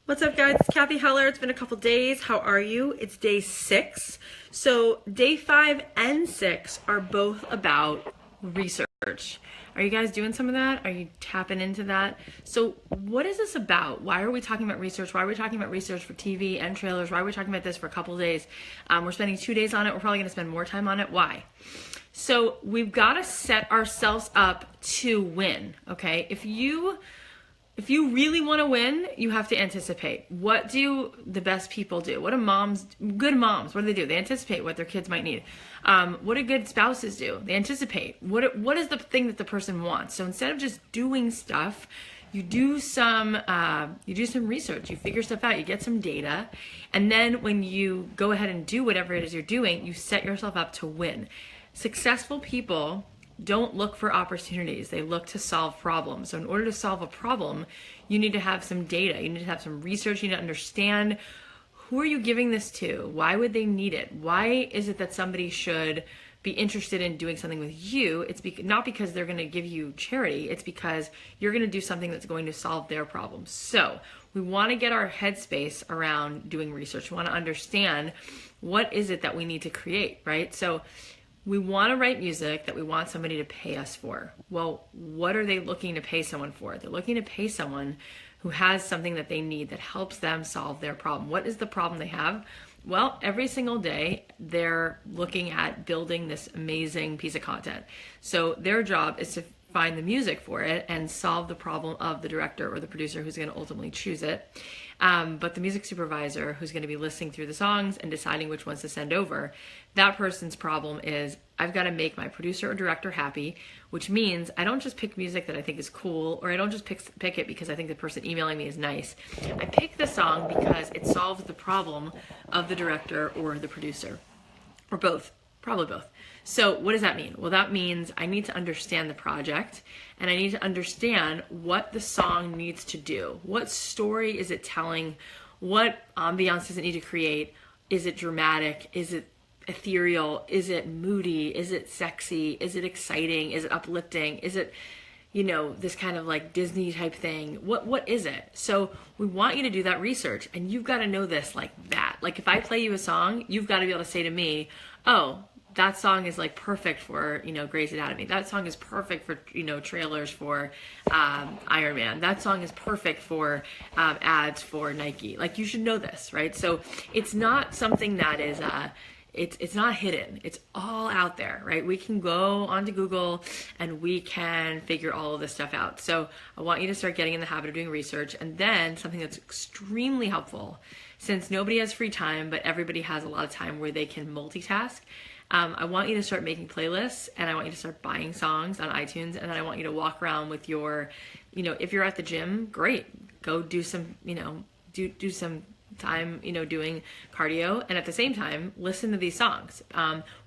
What's up, guys? It's Kathy Heller. It's been a couple days. How are you? It's day 6. So day 5 and 6 are both about research. Are you guys doing some of that? Are you tapping into that? So what is this about? Why are we talking about research? Why are we talking about research for TV and trailers? Why are we talking about this for a couple days? We're spending 2 days on it. We're probably going to spend more time on it. Why? So we've got to set ourselves up to win, okay? If you really want to win, you have to anticipate. What do the best people do? What do good moms, what do? They anticipate what their kids might need. What do good spouses do? They anticipate. What is the thing that the person wants? So instead of just doing stuff, you do some research, you figure stuff out, you get some data, and then when you go ahead and do whatever it is you're doing, you set yourself up to win. Successful people don't look for opportunities. They look to solve problems. So in order to solve a problem, you need to have some data. You need to have some research. You need to understand, who are you giving this to? Why would they need it? Why is it that somebody should be interested in doing something with you? It's not because they're going to give you charity. It's because you're going to do something that's going to solve their problem. So we want to get our headspace around doing research. We want to understand, what is it that we need to create, right? So we want to write music that we want somebody to pay us for. Well, what are they looking to pay someone for? They're looking to pay someone who has something that they need that helps them solve their problem. What is the problem they have? Well, every single day, they're looking at building this amazing piece of content. So their job is to find the music for it and solve the problem of the director or the producer who's going to ultimately choose it. But the music supervisor who's going to be listening through the songs and deciding which ones to send over, that person's problem is, I've got to make my producer or director happy, which means I don't just pick music that I think is cool, or I don't just pick it because I think the person emailing me is nice. I pick the song because it solves the problem of the director or the producer, or both. Probably both. So what does that mean? Well, that means I need to understand the project, and I need to understand what the song needs to do. What story is it telling? What ambiance does it need to create? Is it dramatic? Is it ethereal? Is it moody? Is it sexy? Is it exciting? Is it uplifting? Is it, this kind of like Disney type thing? What is it? So we want you to do that research, and you've got to know this like that. Like if I play you a song, you've got to be able to say to me, oh, that song is like perfect for, Grey's Anatomy. That song is perfect for, trailers for Iron Man. That song is perfect for ads for Nike. Like, you should know this, right? So it's not something that is, it's not hidden. It's all out there, right? We can go onto Google and we can figure all of this stuff out. So I want you to start getting in the habit of doing research. And then something that's extremely helpful, since nobody has free time, but everybody has a lot of time where they can multitask. I want you to start making playlists, and I want you to start buying songs on iTunes, and then I want you to walk around with your, if you're at the gym, great, go do some, do some time, doing cardio, and at the same time, listen to these songs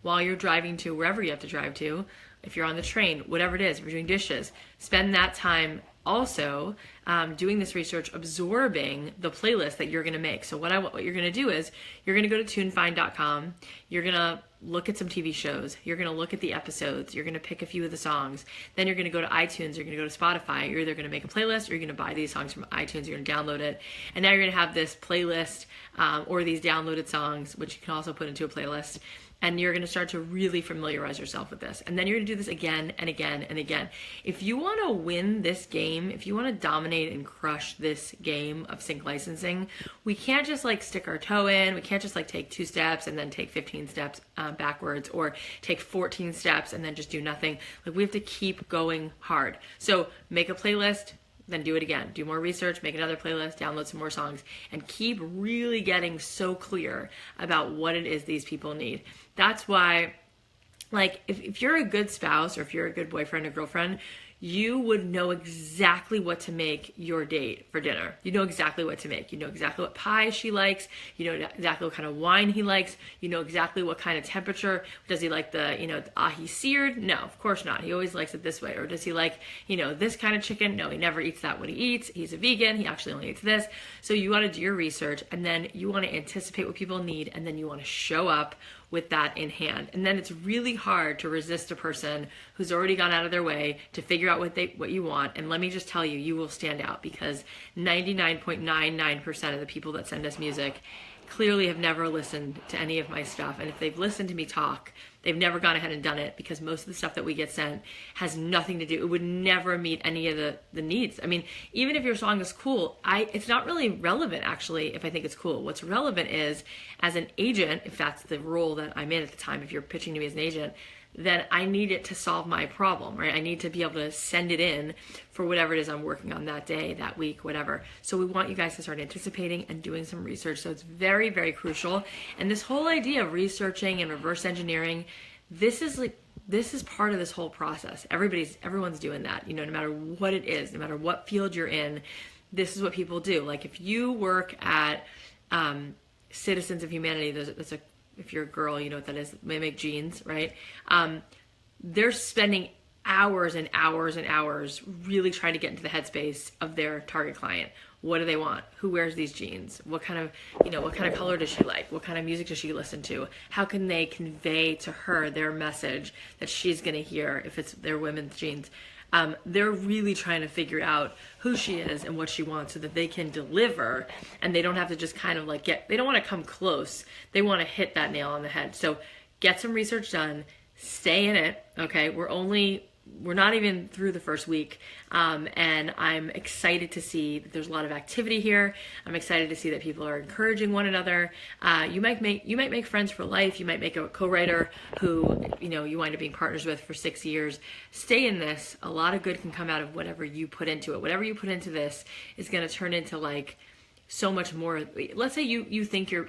while you're driving to wherever you have to drive to. If you're on the train, whatever it is, if you're doing dishes, spend that time also doing this research, absorbing the playlist that you're going to make. So what you're going to do is, you're going to go to tunefind.com, you're going to look at some TV shows, you're going to look at the episodes, you're going to pick a few of the songs, then you're going to go to iTunes, you're going to go to Spotify, you're either going to make a playlist or you're going to buy these songs from iTunes, you're going to download it, and now you're going to have this playlist or these downloaded songs, which you can also put into a playlist. And you're going to start to really familiarize yourself with this. And then you're going to do this again and again and again. If you want to win this game, if you want to dominate and crush this game of sync licensing, we can't just like stick our toe in. We can't just like take 2 steps and then take 15 steps backwards, or take 14 steps and then just do nothing. Like, we have to keep going hard. So make a playlist, then do it again. Do more research, make another playlist, download some more songs, and keep really getting so clear about what it is these people need. That's why, like, if you're a good spouse, or if you're a good boyfriend or girlfriend, you would know exactly what to make your date for dinner. You know exactly what to make. You know exactly what pie she likes. You know exactly what kind of wine he likes. You know exactly what kind of temperature. Does he like the ahi seared? No, of course not. He always likes it this way. Or does he like, this kind of chicken? No, he never eats that when he eats. He's a vegan. He actually only eats this. So you want to do your research, and then you want to anticipate what people need, and then you want to show up with that in hand. And then it's really hard to resist a person who's already gone out of their way to figure out what you want. And let me just tell you, you will stand out, because 99.99% of the people that send us music clearly have never listened to any of my stuff. And if they've listened to me talk, they've never gone ahead and done it, because most of the stuff that we get sent has nothing to do. It would never meet any of the needs. I mean, even if your song is cool, it's not really relevant, actually, if I think it's cool. What's relevant is, as an agent, if that's the role that I'm in at the time, if you're pitching to me as an agent, then I need it to solve my problem, right? I need to be able to send it in for whatever it is I'm working on that day, that week, whatever. So we want you guys to start anticipating and doing some research. So it's very, very crucial. And this whole idea of researching and reverse engineering, this is part of this whole process. Everyone's doing that, you know, no matter what it is, no matter what field you're in, this is what people do. Like if you work at Citizens of Humanity, if you're a girl, you know what that is. They make jeans, right? They're spending hours and hours and hours really trying to get into the headspace of their target client. What do they want? Who wears these jeans? What kind of color does she like? What kind of music does she listen to? How can they convey to her their message that she's going to hear if it's their women's jeans? They're really trying to figure out who she is and what she wants so that they can deliver, and they don't have to just kind of like they don't want to come close. They want to hit that nail on the head. So get some research done, stay in it. Okay. We're not even through the first week. And I'm excited to see that there's a lot of activity here. I'm excited to see that people are encouraging one another. You might make friends for life. You might make a co-writer who, you know, you wind up being partners with for 6 years. Stay in this. A lot of good can come out of whatever you put into it. Whatever you put into this is going to turn into like so much more. Let's say you think you're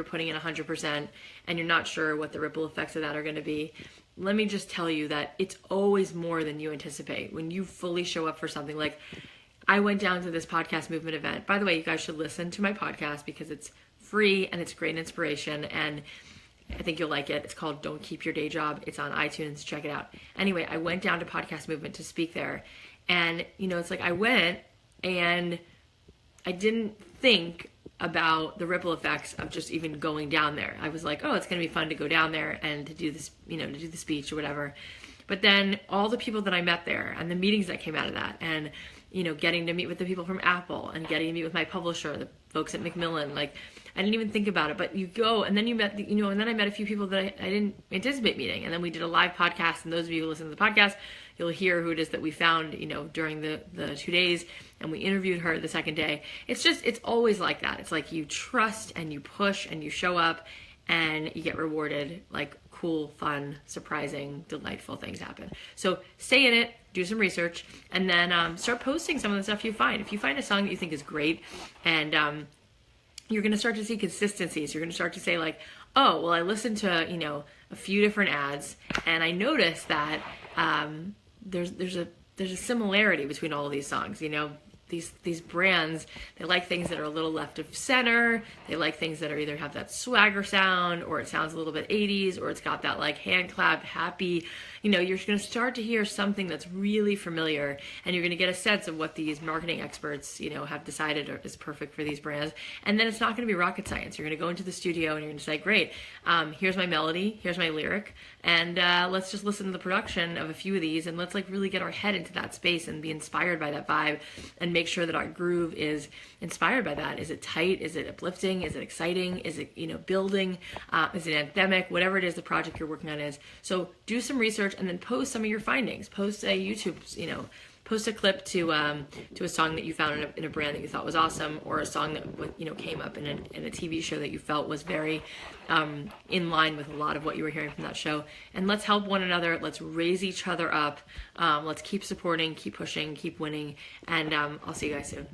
putting in 100% and you're not sure what the ripple effects of that are going to be. Let me just tell you that it's always more than you anticipate when you fully show up for something. Like I went down to this podcast movement event. By the way, you guys should listen to my podcast because it's free and it's great inspiration, and I think you'll like it. It's called Don't Keep Your Day Job. It's on iTunes. Check it out. Anyway, I went down to Podcast Movement to speak there, and you know, it's like I went and I didn't think about the ripple effects of just even going down there. I was like, oh, it's going to be fun to go down there and to do this, you know, to do the speech or whatever. But then all the people that I met there and the meetings that came out of that, and, you know, getting to meet with the people from Apple and getting to meet with my publisher, the folks at Macmillan, like I didn't even think about it, but you go and then you met, you know, and then I met a few people that I didn't anticipate meeting. And then we did a live podcast, and those of you who listen to the podcast, you'll hear who it is that we found, you know, during the 2 days, and we interviewed her the second day. It's always like that. It's like you trust and you push and you show up and you get rewarded. Like cool, fun, surprising, delightful things happen. So stay in it, do some research, and then start posting some of the stuff you find. If you find a song that you think is great, and you're going to start to see consistencies. You're going to start to say like, oh, well, I listened to, you know, a few different ads, and I noticed that there's a similarity between all of these songs. You know, these brands, they like things that are a little left of center. They like things that are either have that swagger sound, or it sounds a little bit 80s, or it's got that like hand clap, happy. You know, you're going to start to hear something that's really familiar, and you're going to get a sense of what these marketing experts, you know, have decided is perfect for these brands. And then it's not going to be rocket science. You're going to go into the studio and you're going to say, great, here's my melody, here's my lyric, and let's just listen to the production of a few of these, and let's like really get our head into that space and be inspired by that vibe, and make sure that our groove is inspired by that. Is it tight? Is it uplifting? Is it exciting? Is it, you know, building? Is it anthemic? Whatever it is the project you're working on is. So do some research and then post some of your findings. Post a YouTube, you know, post a clip to a song that you found in a brand that you thought was awesome, or a song that, you know, came up in a TV show that you felt was very in line with a lot of what you were hearing from that show. And let's help one another. Let's raise each other up. Let's keep supporting, keep pushing, keep winning. And I'll see you guys soon.